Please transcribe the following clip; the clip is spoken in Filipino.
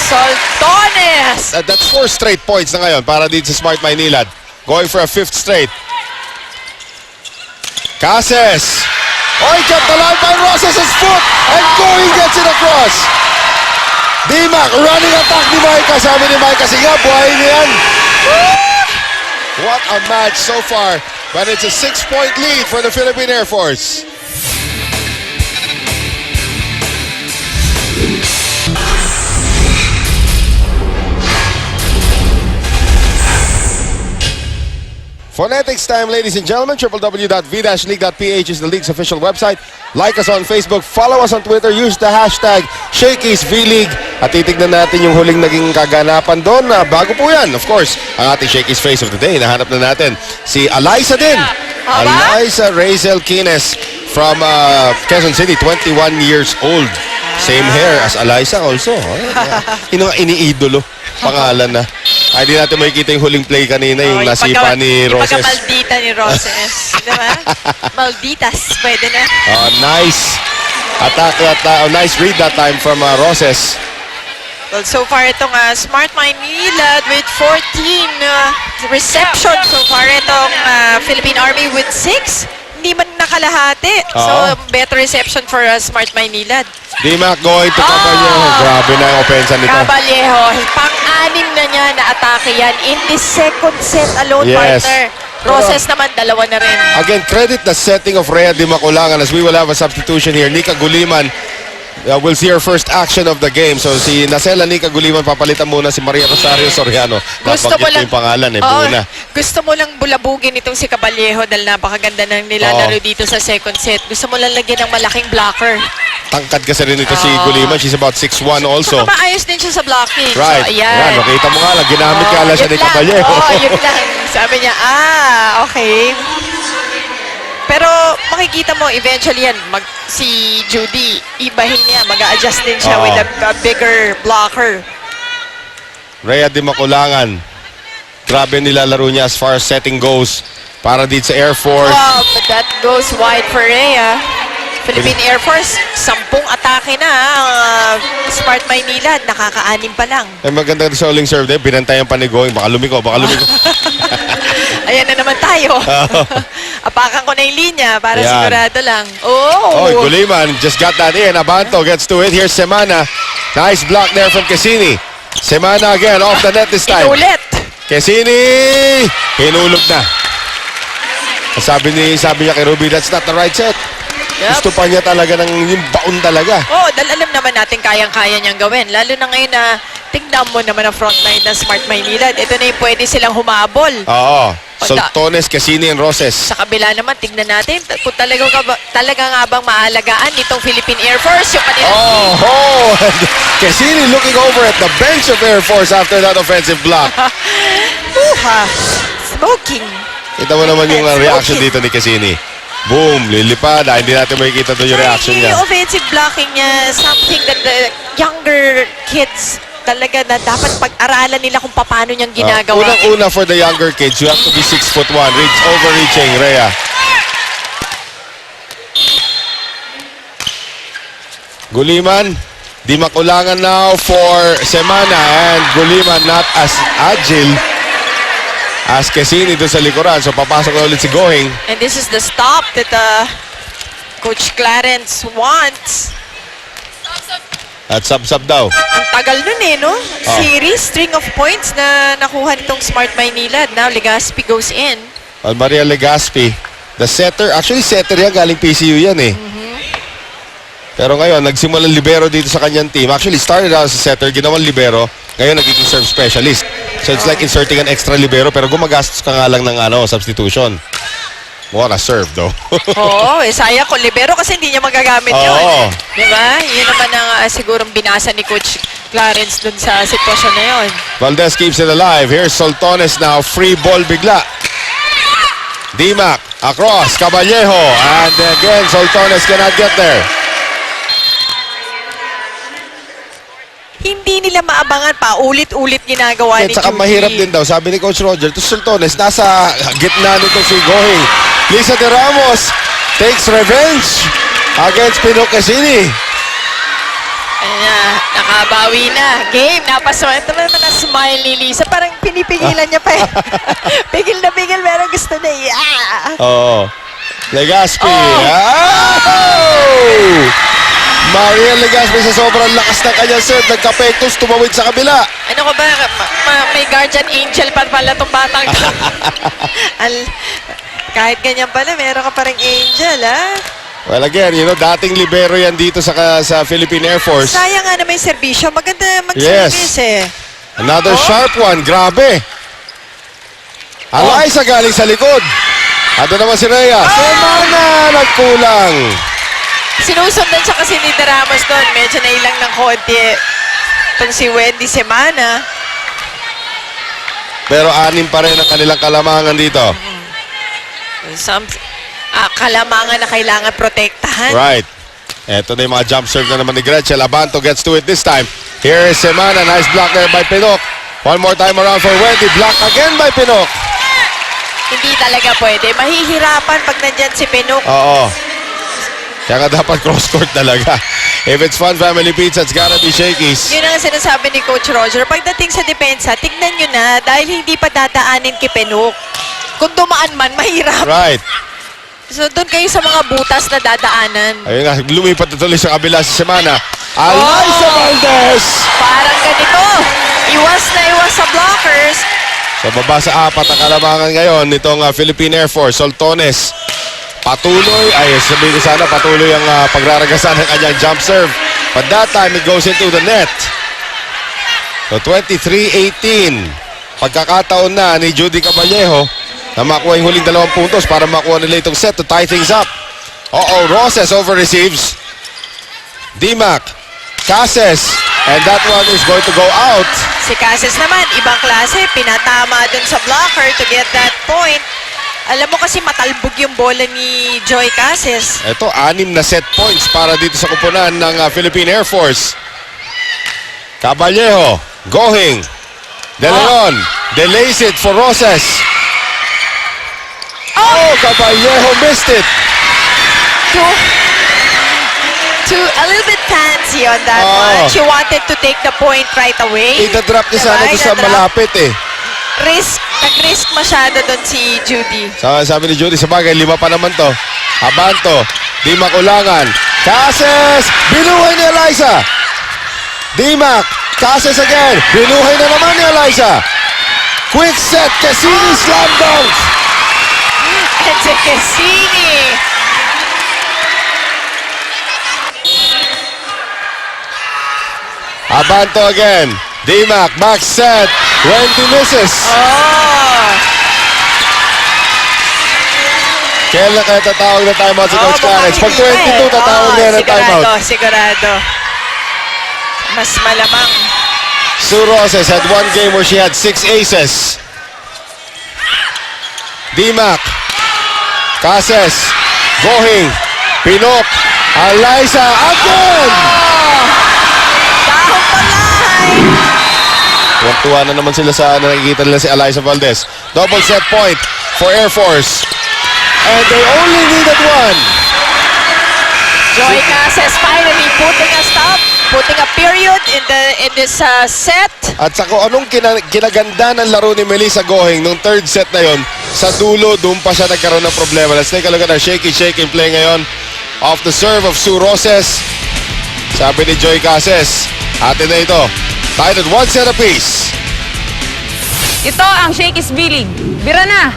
Soltones! That's 4 straight points na ngayon para dito sa Smart Maynilad. Going for a 5th straight. Cases. Oh, kept alive by Rosas' foot. And going gets it across. Dimac, running attack ni Micah. Sabi ni Micah, sige nga, buhayin niya yan. What a match so far. But it's a 6-point lead for the Philippine Air Force. Phonetics time, ladies and gentlemen. www.v-league.ph is the league's official website. Like us on Facebook, follow us on Twitter, use the hashtag Shakey'sVLeague. At titignan natin yung huling naging kaganapan doon. Bago po yan, of course, ang ating Shakey's Face of the Day. Nahanap na natin si Alyssa din. Alyssa Razel Quines from Quezon City, 21 years old. Same hair as Alyssa also. Yung iniidolo pangalan na. Ay, di natin makikita yung huling play kanina, yung nasipa ni Roses. Yung pagka-maldita ni Roses. Diba? Malditas, pwede na. Nice attack, nice read that time from Roses. Well, so far itong Smart Maynilad with 14 reception. So far itong Philippine Army with 6. Hindi man nakalahati. So, better reception for Smart Maynilad. Dimac going to Caballejo. Grabe na yung opensa nito. Caballejo. Pang-anim na niya na atake yan in the second set alone, partner. Roses naman, dalawa na rin. Again, credit the setting of Rhea Dimaculangan as we will have a substitution here. Nika Guliman will see her first action of the game. So si Nacela Nika Guliman, papalitan muna si Maria Rosario Soriano. Gusto mo lang, yung pangalan buo gusto mo lang bulabugin itong si Caballejo dahil napakaganda ng nilalaro dito sa second set. Gusto mo lang lagyan ng malaking blocker. Tangkad kasi rin ito si Guliman. She's about 6'1" also. Saka maayos din siya sa blocking. Right. So, ayan. Nakita mo nga lang, ginamit ka lang siya ni Caballejo. Yun lang. Sabi niya, okay. Pero makikita mo, eventually yan, si Judy, ibahin niya, mag-a-adjust din siya with a bigger blocker. Rhea Dimaculangan. Grabe nilalaro niya as far as setting goes para dito sa Air Force. Oh, but that goes wide for Rhea. Philippine Air Force, 10 atake na. Smart Maynilad, nakaka-anim pa lang. Ay, maganda sa rolling serve din. Binantayan pa ni Going. Baka lumiko, baka lumiko. Ayan na naman tayo. Apakan ko na yung linya para sigurado lang. Oh, Guliman just got that in. Abanto gets to it. Here's Semana. Nice block there from Quezini. Semana again off the net this time. Inulit. Quezini! Hinulog na. Sabi niya kay Ruby, that's not the right set. Gusto pa niya talaga ng yung baon talaga. Dahil alam naman natin kayang-kaya niyang gawin. Lalo na ngayon na tingnan mo naman ang frontline ng Smart Maynilad. Ito na yung pwede silang humabol. Soltones, Quezini, and Roses. Sa kabila naman, tingnan natin kung talaga nga bang maalagaan itong Philippine Air Force yung kanila. Quezini looking over at the bench of Air Force after that offensive block. Smoking. Ito mo naman yung reaction dito ni Quezini. Boom, lilipad. Hindi natin makikita doon yung reaction niya. Yung offensive blocking niya, something that the younger kids talaga na dapat pag-aralan nila kung paano niyang ginagawa. Unang-una for the younger kids, you have to be 6'1", overreaching, Rhea. Guliman, Dimaculangan now for Semana, and Guliman not as agile as Quezini doon sa likuran. So papasok na ulit si Going. And this is the stop that Coach Clarence wants. At sub-sub daw. Ang tagal nun no? Series, string of points na nakuha nitong Smart Maynilad. Now Legaspi goes in. Maria Legaspi, the setter. Actually, setter yan. Galing PCU yan Pero ngayon, nagsimulang libero dito sa kanyang team. Actually, started out as a setter, ginawang libero. Ngayon, nagiging serve specialist. So, it's like inserting an extra libero, pero gumagastos ka nga lang ng substitution. What a serve, though. Sayang kung libero kasi hindi niya magagamit yun. Diba? Yun naman ang sigurong binasa ni Coach Clarence dun sa sitwasyon na yun. Valdez keeps it alive. Here's Soltones now. Free ball bigla. Dimac across. Caballejo. And again, Soltones cannot get there. Hindi nila maabangan pa. Ulit-ulit ginagawa ni Judy. Saka mahirap din daw. Sabi ni Coach Roger, to Soltones, nasa gitna nito si Going. Lisa de Ramos takes revenge against Pinoy Quezini. Ayan, nakabawi na. Game, napaso. Ito naman na smile ni Lisa. Parang pinipigilan niya pa eh. Pigil na pigil, pero gusto na Oo. Legaspi. Oh. Oh! Marian Legaspi sa sobrang lakas ng kanyang serve. Nagka-pectus, tumawid sa kabila. Ano ko ba? May guardian angel pa pala itong batang to. Kahit ganyan pala, meron ka parang angel, ha? Well, again, dating libero yan dito sa Philippine Air Force. Sayang nga na may serbisyo. Maganda mag-service eh. Another sharp one. Grabe. Alaisa galing sa likod. Ato naman si Rhea. Semana nagkulang. Sinusundan siya kasi ni De Ramos doon. Medyo nailang ng konti. Itong si Wendy Semana. Pero 6 pa rin ang kanilang kalamangan dito. Kalamangan na kailangan protektahan. Right. Eto na yung mga jump serve na naman ni Gretchen. Labanto gets to it this time. Here is Semana. Nice block there by Pinok. One more time around for Wendy. Block again by Pinok. Hindi talaga pwede. Mahihirapan pag nandyan si Pinok. Oo. Kaya nga dapat cross-court talaga. If it's Fun Family Pizza, it's gotta be Shakey's. Yun ang sinasabi ni Coach Roger. Pagdating sa depensa, tignan nyo na dahil hindi pa dadaanin kay Pinok. Kung dumaan man, mahirap. Right. So doon kayo sa mga butas na dadaanan. Ayun nga, lumipat na tuloy sa kabila si Semana. Alaisa Valdez! Parang ganito. Iwas na iwas sa blockers. Sa baba sa 4 ang kalamangan ngayon nitong Philippine Air Force. Soltones. Patuloy, sabihin ko sana, patuloy ang pagraragasan ng kanyang jump serve. But that time, it goes into the net. So 23-18. Pagkakataon na ni Judy Caballejo na makuha yung huling 2 puntos para makuha nila itong set to tie things up. Roses over-receives. Dimac. Cases. And that one is going to go out. Si Cases naman, ibang klase. Pinatama dun sa blocker to get that point. Alam mo kasi matalbog yung bola ni Joy Cases. Ito, 6 na set points para dito sa kupunan ng Philippine Air Force. Caballejo. Gohing. De Leon. Delays it for Roses. Caballejo missed it. A little bit fancy on that one. She wanted to take the point right away. Ita-drop niya sana doon sa malapit eh. Nag-risk masyado doon si Judy. Sabi ni Judy, sa bagay, 5 pa naman to. Abanto, Dimac ulangan. Cases! Binuhay ni Eliza! Dimac, Cases again. Binuhay na naman ni Eliza. Quick set, Cassini slam dunk! And si Cassini. Abanto again. Dimac, back set. Wendy misses. Kailan kaya tatawag na timeout si Coach Clarence? Pag 22, tatawag niya ng timeout. Sigurado. Mas malamang. Sue Roses had 1 game where she had 6 aces. Dimac. Cases. Gohing. Pinok. Eliza again! Dahong panglahay. Tuwa na naman sila sa nakikita nila si Eliza Valdez. Double set point for Air Force. And they only needed 1. Joy Cases finally putting a stop, putting a period in this set. At sa kung anong kinaganda ng laro ni Melissa Gohing nung 3rd set na yon, sa dulo, doon pa siya nagkaroon ng problema. Let's take a look at our shaky play ngayon. Off the serve of Sue Roses. Sabi ni Joy Cases, atin na ito. Tied at 1 set apiece. Ito ang Shakey's B-League. Bira na!